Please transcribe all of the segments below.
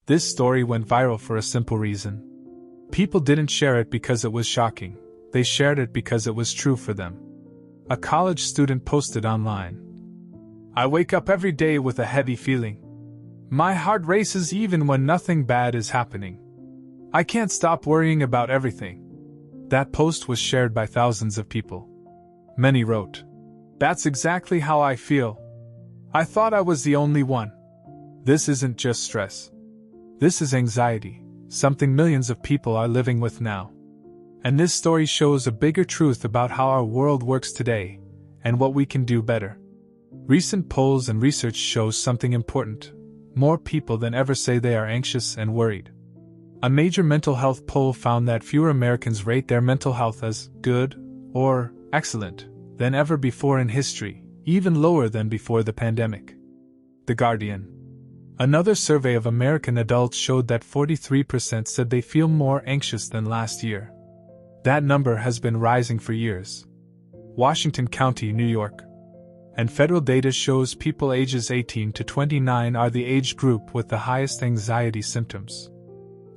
This story went viral for a simple reason. People didn't share it because it was shocking, they shared it because it was true for them. A college student posted online, "I wake up every day with a heavy feeling. My heart races even when nothing bad is happening. I can't stop worrying about everything." That post was shared by thousands of people. Many wrote, "That's exactly how I feel. I thought I was the only one." This isn't just stress. This is anxiety, something millions of people are living with now. And this story shows a bigger truth about how our world works today, and what we can do better. Recent polls and research shows something important. More people than ever say they are anxious and worried. A major mental health poll found that fewer Americans rate their mental health as good or excellent than ever before in history, even lower than before the pandemic. The Guardian. Another survey of American adults showed that 43% said they feel more anxious than last year. That number has been rising for years. Washington County, New York. And federal data shows people ages 18 to 29 are the age group with the highest anxiety symptoms.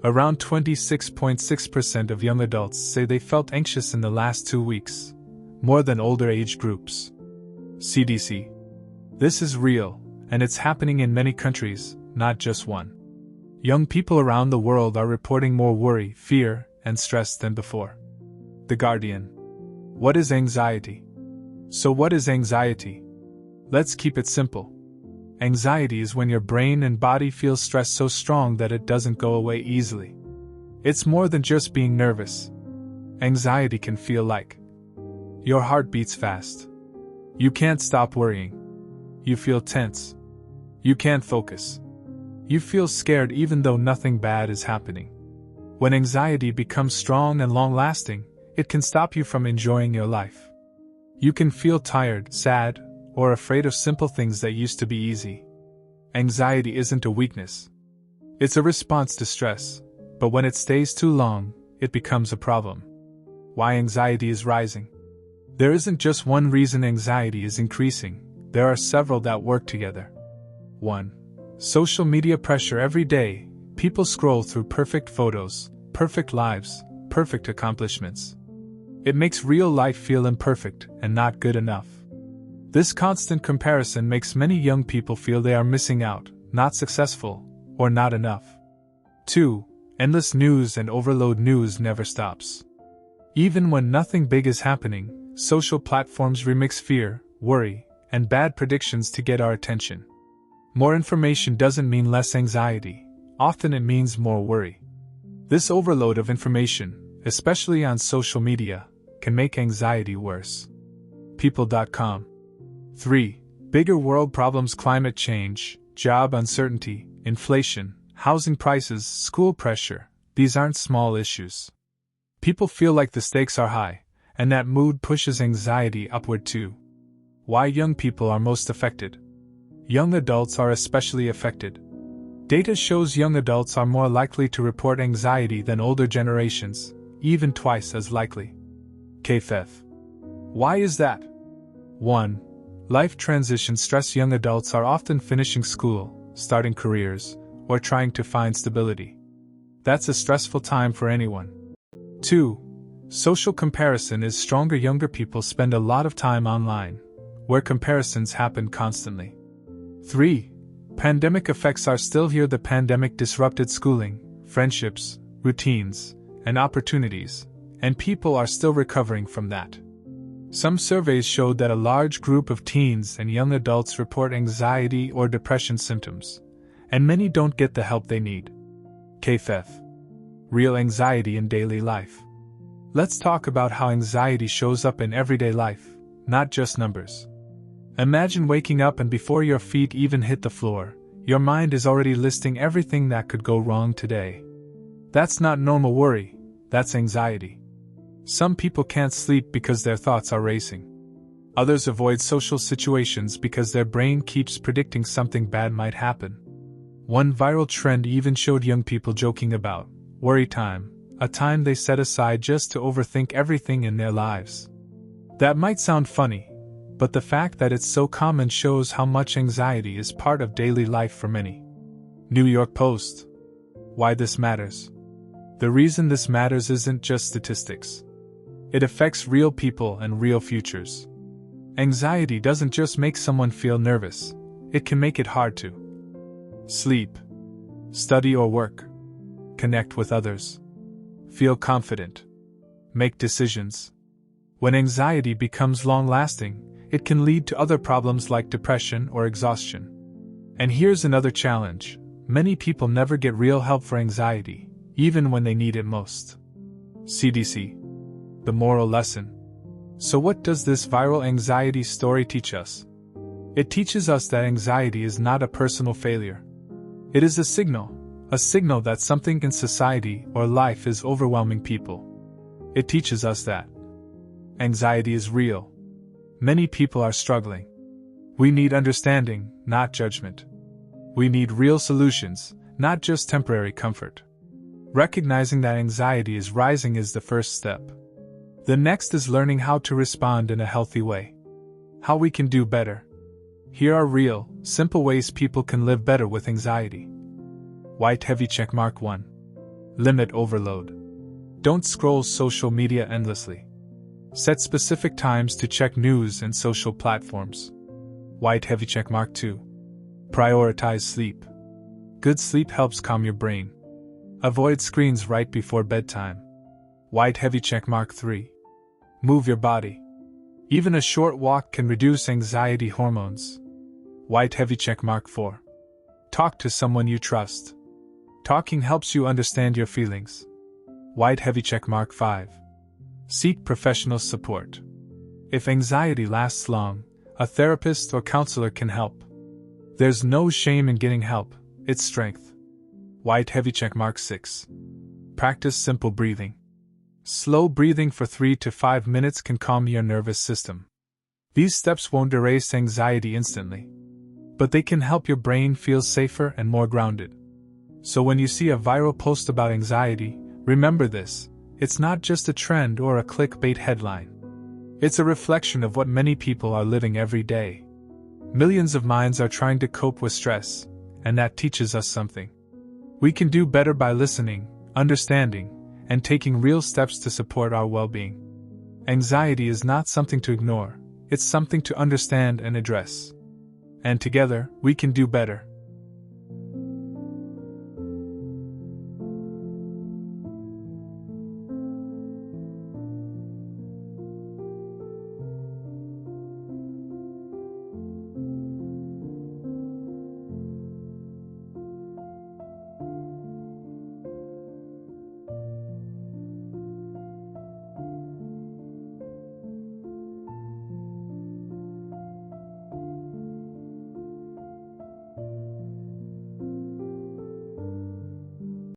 Around 26.6% of young adults say they felt anxious in the last 2 weeks, more than older age groups. CDC. This is real, and it's happening in many countries, not just one. Young people around the world are reporting more worry, fear, and stress than before. The Guardian. What is anxiety? So what is anxiety? Let's keep it simple. Anxiety is when your brain and body feel stress so strong that it doesn't go away easily. It's more than just being nervous. Anxiety can feel like your heart beats fast. You can't stop worrying. You feel tense. You can't focus. You feel scared even though nothing bad is happening. When anxiety becomes strong and long-lasting, it can stop you from enjoying your life. You can feel tired, sad, or afraid of simple things that used to be easy. Anxiety isn't a weakness. It's a response to stress, but when it stays too long, it becomes a problem. Why anxiety is rising? There isn't just one reason anxiety is increasing, there are several that work together. 1. Social media pressure. Every day, people scroll through perfect photos, perfect lives, perfect accomplishments. It makes real life feel imperfect and not good enough. This constant comparison makes many young people feel they are missing out, not successful, or not enough. 2. Endless news and overload. News never stops. Even when nothing big is happening, social platforms remix fear, worry, and bad predictions to get our attention. More information doesn't mean less anxiety, often it means more worry. This overload of information, especially on social media, can make anxiety worse. People.com. 3. Bigger world problems. Climate change, job uncertainty, inflation, housing prices, school pressure. These aren't small issues. People feel like the stakes are high, and that mood pushes anxiety upward too. Why young people are most affected? Young adults are especially affected. Data shows young adults are more likely to report anxiety than older generations, even twice as likely. KFF. Why is that? 1. Life transition stress. Young adults are often finishing school, starting careers, or trying to find stability. That's a stressful time for anyone. 2. Social comparison is stronger. Younger people spend a lot of time online, where comparisons happen constantly. 3. Pandemic effects are still here. The pandemic disrupted schooling, friendships, routines, and opportunities, and people are still recovering from that. Some surveys showed that a large group of teens and young adults report anxiety or depression symptoms, and many don't get the help they need. KFF. Real anxiety in daily life. Let's talk about how anxiety shows up in everyday life, not just numbers. Imagine waking up and before your feet even hit the floor, your mind is already listing everything that could go wrong today. That's not normal worry, that's anxiety. Some people can't sleep because their thoughts are racing. Others avoid social situations because their brain keeps predicting something bad might happen. One viral trend even showed young people joking about worry time, a time they set aside just to overthink everything in their lives. That might sound funny, but the fact that it's so common shows how much anxiety is part of daily life for many. New York Post. Why this matters? The reason this matters isn't just statistics. It affects real people and real futures. Anxiety doesn't just make someone feel nervous, it can make it hard to sleep, study or work, connect with others, feel confident, make decisions. When anxiety becomes long-lasting, it can lead to other problems like depression or exhaustion. And here's another challenge: many people never get real help for anxiety, even when they need it most. CDC. The moral lesson. So what does this viral anxiety story teach us? It teaches us that anxiety is not a personal failure. It is a signal that something in society or life is overwhelming people. It teaches us that anxiety is real. Many people are struggling. We need understanding, not judgment. We need real solutions, not just temporary comfort. Recognizing that anxiety is rising is the first step. The next is learning how to respond in a healthy way. How we can do better. Here are real, simple ways people can live better with anxiety. White heavy checkmark 1. Limit overload. Don't scroll social media endlessly. Set specific times to check news and social platforms. White heavy checkmark 2. Prioritize sleep. Good sleep helps calm your brain. Avoid screens right before bedtime. White heavy checkmark 3. Move your body. Even a short walk can reduce anxiety hormones. White heavy checkmark 4. Talk to someone you trust. Talking helps you understand your feelings. White heavy checkmark 5. Seek professional support. If anxiety lasts long, a therapist or counselor can help. There's no shame in getting help, it's strength. White heavy checkmark 6. Practice simple breathing. Slow breathing for 3 to 5 minutes can calm your nervous system. These steps won't erase anxiety instantly, but they can help your brain feel safer and more grounded. So when you see a viral post about anxiety, remember this: it's not just a trend or a clickbait headline. It's a reflection of what many people are living every day. Millions of minds are trying to cope with stress, and that teaches us something. We can do better by listening, understanding, and taking real steps to support our well-being. Anxiety is not something to ignore, it's something to understand and address. And together, we can do better.